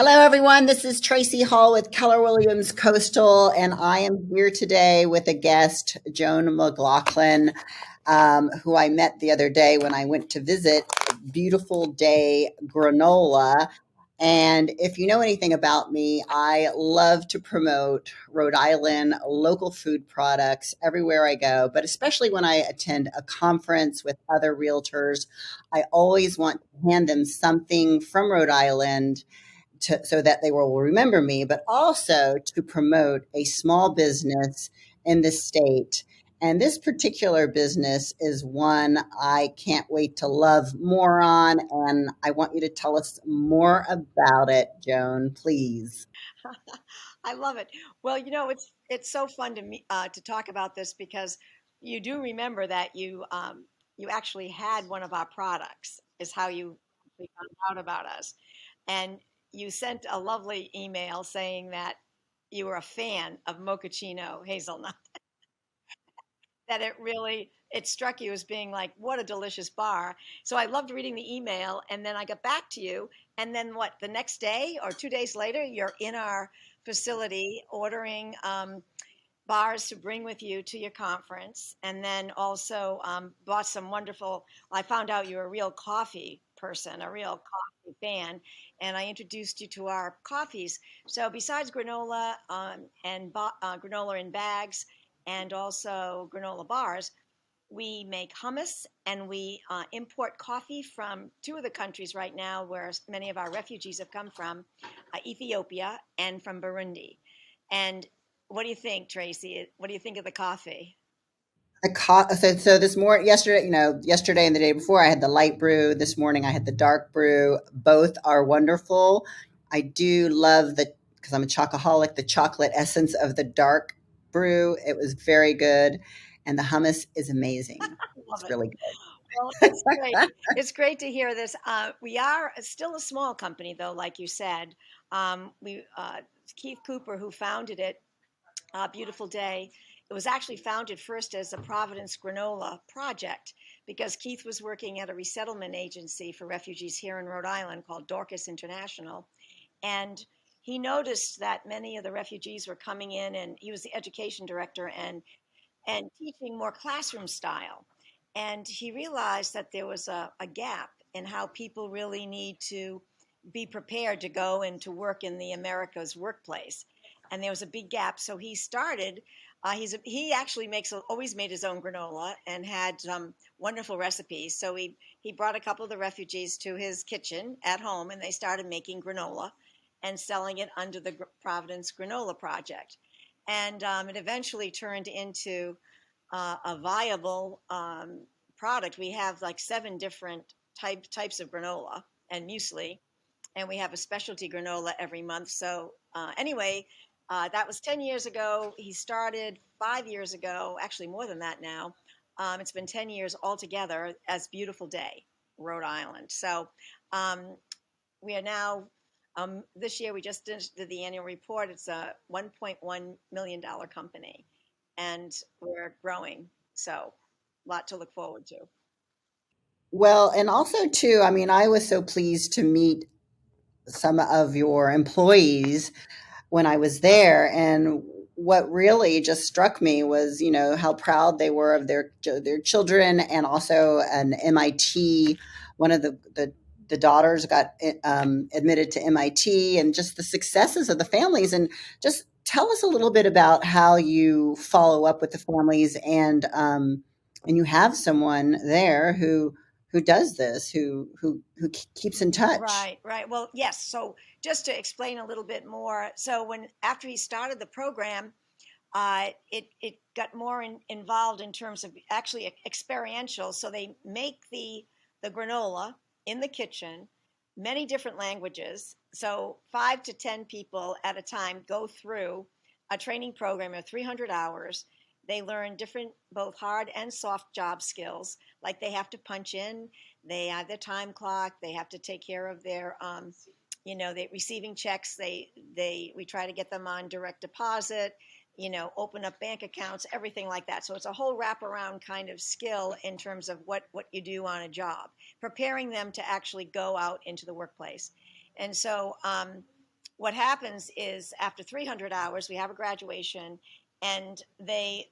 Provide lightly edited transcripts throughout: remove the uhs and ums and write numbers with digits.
Hello, everyone. This is Tracie Hall with Keller Williams Coastal, and I am here today with a guest, Joan McLaughlin, who I met the other day when I went to visit Beautiful Day Granola. And if you know anything about me, I love to promote Rhode Island local food products everywhere I go, but especially when I attend a conference with other realtors, I always want to hand them something from Rhode Island so that they will remember me, but also to promote a small business in the state. And this particular business is one I can't wait to love more on. And I want you to tell us more about it, Joan, please. I love it. Well, it's so fun to me to talk about this because you do remember that you actually had one of our products is how you found out about us, and you sent a lovely email saying that you were a fan of mochaccino hazelnut. That it struck you as being like what a delicious bar. So I loved reading the email, and then I got back to you, and then what, the next day or 2 days later you're in our facility ordering bars to bring with you to your conference, and then also bought some wonderful. I found out you're a real coffee person, a real coffee fan, and I introduced you to our coffees. So besides granola granola in bags and also granola bars, we make hummus, and we import coffee from two of the countries right now where many of our refugees have come from, Ethiopia and from Burundi. And what do you think, Tracy? What do you think of the coffee? So this morning, yesterday, yesterday and the day before, I had the light brew. This morning, I had the dark brew. Both are wonderful. I do love because I'm a chocoholic, the chocolate essence of the dark brew. It was very good. And the hummus is amazing. Love It's it. really Well, good. it's great. It's great to hear this. We are still a small company, though, like you said. We Keith Cooper, who founded it, Beautiful Day. It was actually founded first as a Providence granola project because Keith was working at a resettlement agency for refugees here in Rhode Island called Dorcas International. And he noticed that many of the refugees were coming in, and he was the education director and teaching more classroom style. And he realized that there was a gap in how people really need to be prepared to go and to work in the America's workplace. And there was a big gap. So he started, he actually always made his own granola and had some wonderful recipes. So he brought a couple of the refugees to his kitchen at home, and they started making granola and selling it under the Providence Granola Project. And it eventually turned into a viable product. We have like seven different types of granola and muesli, and we have a specialty granola every month. So anyway, that was 10 years ago. He started 5 years ago, actually more than that now. It's been 10 years altogether as Beautiful Day, Rhode Island. So um, we are now, this year we just did the annual report. It's a $1.1 million company, and we're growing. So a lot to look forward to. Well, and also too, I mean, I was so pleased to meet some of your employees when I was there. And what really just struck me was, how proud they were of their children, and also an MIT. One of the daughters got admitted to MIT, and just the successes of the families. And just tell us a little bit about how you follow up with the families, and you have someone there who does this, who keeps in touch. Right, right. Well, yes. So just to explain a little bit more, so when after he started the program, it got more involved in terms of actually experiential. So they make the granola in the kitchen, many different languages. So 5 to 10 people at a time go through a training program of 300 hours. They learn different, both hard and soft job skills, like they have to punch in, they have their time clock, they have to take care of their they receiving checks, we try to get them on direct deposit, open up bank accounts, everything like that. So it's a whole wraparound kind of skill in terms of what you do on a job, preparing them to actually go out into the workplace. And so what happens is after 300 hours, we have a graduation, and they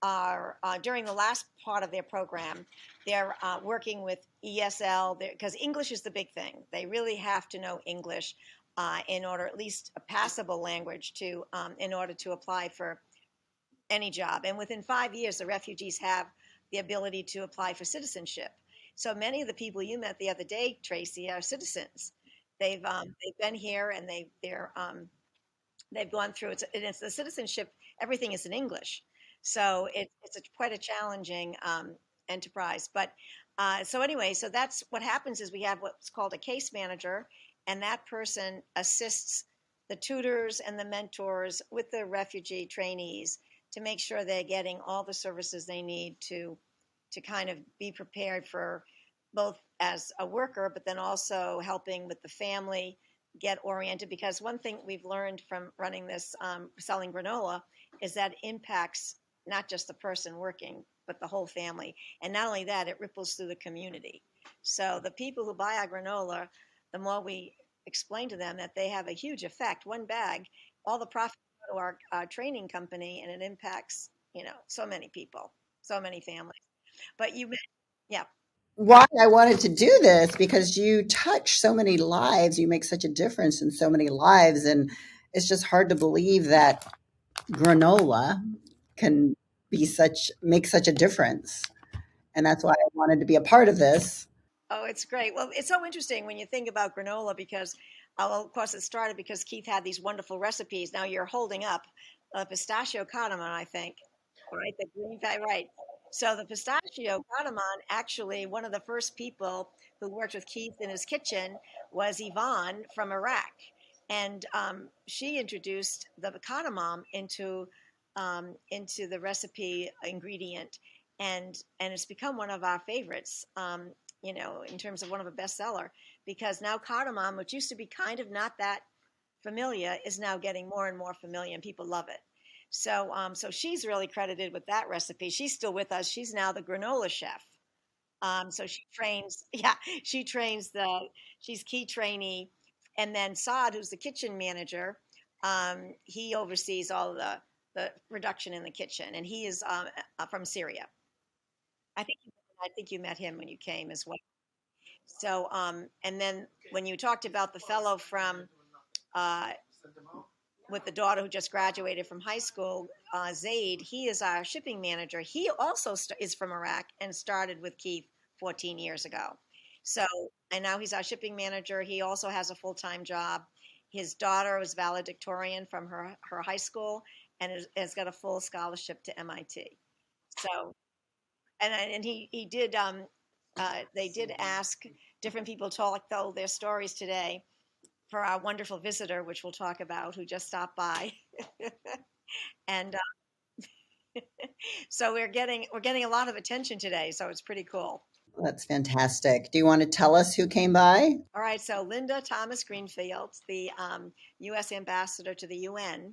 are during the last part of their program, they're working with ESL because English is the big thing. They really have to know English in order, at least a passable language, to in order to apply for any job. And within 5 years, the refugees have the ability to apply for citizenship. So many of the people you met the other day, Tracie, are citizens. They've been here, and they've gone through it's the citizenship. Everything is in English, so quite a challenging enterprise. But so anyway, so that's what happens is we have what's called a case manager, and that person assists the tutors and the mentors with the refugee trainees to make sure they're getting all the services they need to kind of be prepared for both as a worker, but then also helping with the family get oriented. Because one thing we've learned from running this selling granola is that it impacts not just the person working, but the whole family. And not only that, it ripples through the community. So the people who buy our granola, the more we explain to them that they have a huge effect. One bag, all the profit go to our training company, and it impacts, so many people, so many families. But yeah. Why I wanted to do this because you touch so many lives, you make such a difference in so many lives, and it's just hard to believe that granola can make such a difference. And that's why I wanted to be a part of this. Oh, it's great. Well, it's so interesting when you think about granola because, well, of course, it started because Keith had these wonderful recipes. Now you're holding up a pistachio cardamom, I think, right? The green pie, right? So the pistachio cardamom, actually, one of the first people who worked with Keith in his kitchen was Yvonne from Iraq, and she introduced the cardamom into the recipe ingredient, and it's become one of our favorites. In terms of one of a bestseller, because now cardamom, which used to be kind of not that familiar, is now getting more and more familiar, and people love it. So she's really credited with that recipe. She's still with us. She's now the granola chef. So she trains, yeah, she's key trainee, and then Saad, who's the kitchen manager, he oversees all the production in the kitchen, and he is from Syria. I think I think you met him when you came as well. So, and then when you talked about the fellow from uh, with the daughter who just graduated from high school, Zaid, he is our shipping manager. He also is from Iraq and started with Keith 14 years ago. So, and now he's our shipping manager. He also has a full time job. His daughter was valedictorian from her high school and has got a full scholarship to MIT. So, and he did they did ask different people to tell their stories today for our wonderful visitor, which we'll talk about, who just stopped by. And so we're getting a lot of attention today, so it's pretty cool. That's fantastic. Do you want to tell us who came by? All right, so Linda Thomas Greenfield, the U.S. ambassador to the UN,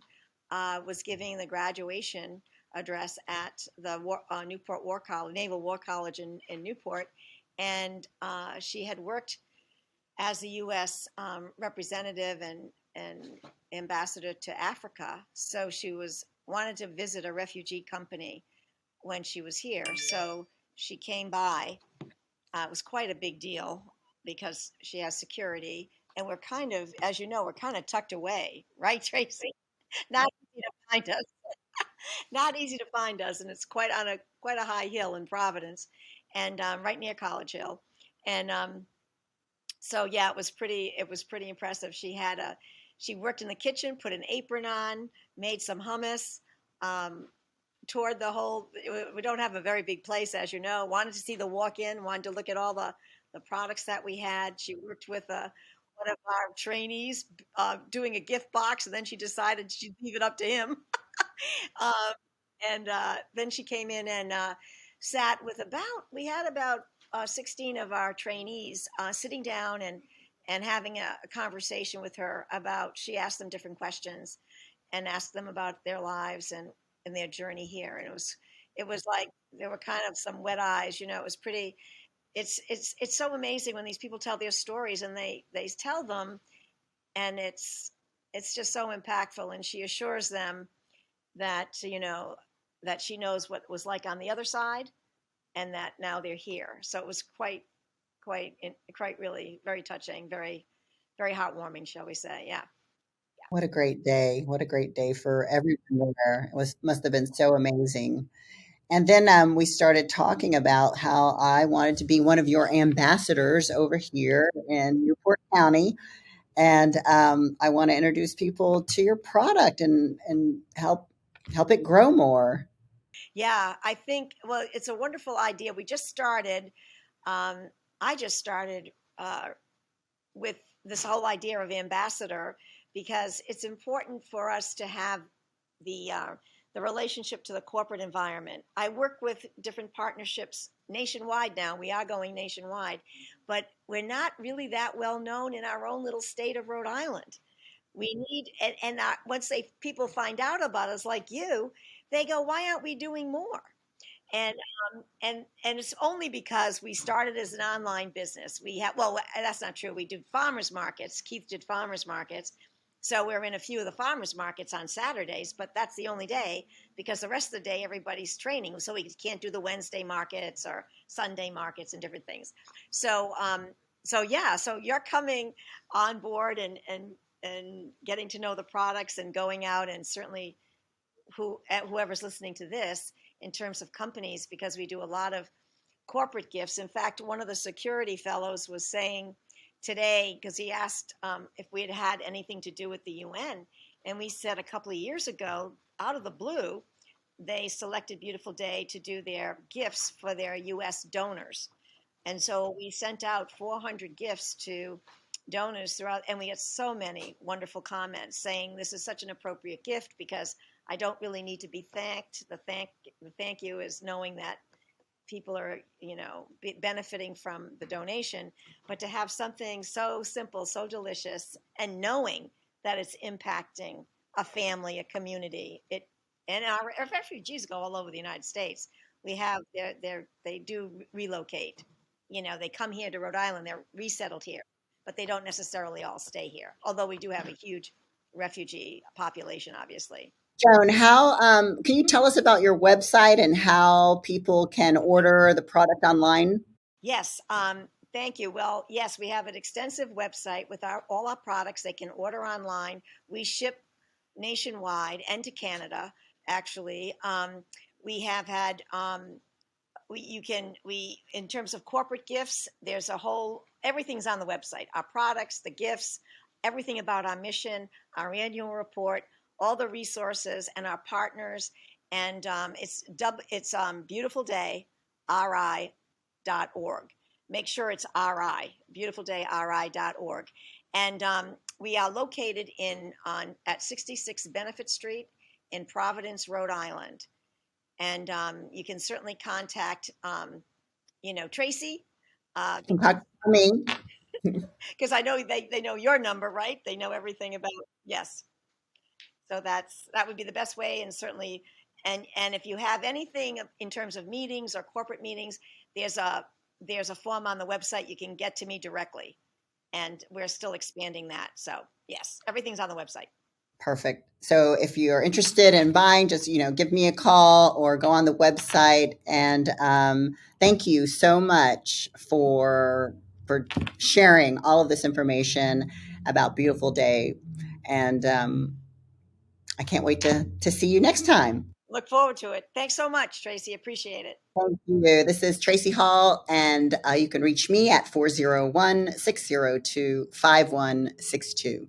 was giving the graduation address at the Newport War College, Naval War College in Newport, and she had worked as the U.S. Representative and ambassador to Africa. So she wanted to visit a refugee company when she was here. So she came by. It was quite a big deal because she has security, and we're kind of, as you know, we're kind of tucked away, right, Tracie? Not easy to find us. Not easy to find us, and it's quite a high hill in Providence, and right near College Hill, and so yeah, it was pretty impressive. She worked in the kitchen, put an apron on, made some hummus, um, toured the whole. We don't have a very big place, as you know. Wanted to see the walk-in, wanted to look at all the products that we had. She worked with one of our trainees doing a gift box, and then she decided she'd leave it up to him. Um, and then she came in and sat with we had about 16 of our trainees sitting down and having a conversation with her about, she asked them different questions and asked them about their lives and their journey here. And it was like, there were kind of some wet eyes, it was pretty, it's so amazing when these people tell their stories, and they tell them, and it's just so impactful. And she assures them that, that she knows what it was like on the other side, and that now they're here. So it was quite really very touching, very, very heartwarming, shall we say. Yeah. What a great day. What a great day for everyone there. It must have been so amazing. And then we started talking about how I wanted to be one of your ambassadors over here in Newport County. And I want to introduce people to your product and help it grow more. Yeah, I think, well, it's a wonderful idea. We just started, um, I just started with this whole idea of ambassador, because it's important for us to have the relationship to the corporate environment. I work with different partnerships nationwide now. We are going nationwide, but we're not really that well known in our own little state of Rhode Island. We need, and once people find out about us, like you, they go, "Why aren't we doing more?" And and it's only because we started as an online business. We have, well, that's not true. We did farmers markets. Keith did farmers markets, so we're in a few of the farmers markets on Saturdays, but that's the only day, because the rest of the day everybody's training, so we can't do the Wednesday markets or Sunday markets and different things. So so yeah, so you're coming on board and getting to know the products and going out, and certainly whoever's listening to this, in terms of companies, because we do a lot of corporate gifts. In fact, one of the security fellows was saying today, because he asked if we had had anything to do with the UN, and we said a couple of years ago, out of the blue, they selected Beautiful Day to do their gifts for their US donors. And so we sent out 400 gifts to donors throughout, and we get so many wonderful comments saying this is such an appropriate gift, because I don't really need to be thanked. The thank you is knowing that people are, benefiting from the donation, but to have something so simple, so delicious, and knowing that it's impacting a family, a community. And our refugees go all over the United States. We have they do relocate. They come here to Rhode Island, they're resettled here, but they don't necessarily all stay here. Although we do have a huge refugee population, obviously. Joan, how can you tell us about your website and how people can order the product online? Yes, thank you. Well, yes, we have an extensive website with all our products. They can order online. We ship nationwide and to Canada, actually. We have had in terms of corporate gifts, there's everything's on the website. Our products, the gifts, everything about our mission, our annual report, all the resources, and our partners. And it's Beautiful Day, RI.org. Make sure it's RI, beautifuldayri.org. And we are located at 66 Benefit Street in Providence, Rhode Island. And you can certainly contact, Tracie, Contact me. because I know they know your number, right? They know everything about, yes. So that would be the best way, and certainly, and if you have anything in terms of meetings or corporate meetings, there's a form on the website. You can get to me directly, and we're still expanding that. So yes, everything's on the website. Perfect. So if you're interested in buying, just give me a call or go on the website. And thank you so much for sharing all of this information about Beautiful Day. And I can't wait to see you next time. Look forward to it. Thanks so much, Tracie. Appreciate it. Thank you. This is Tracie Hall, and you can reach me at 401 602 5162.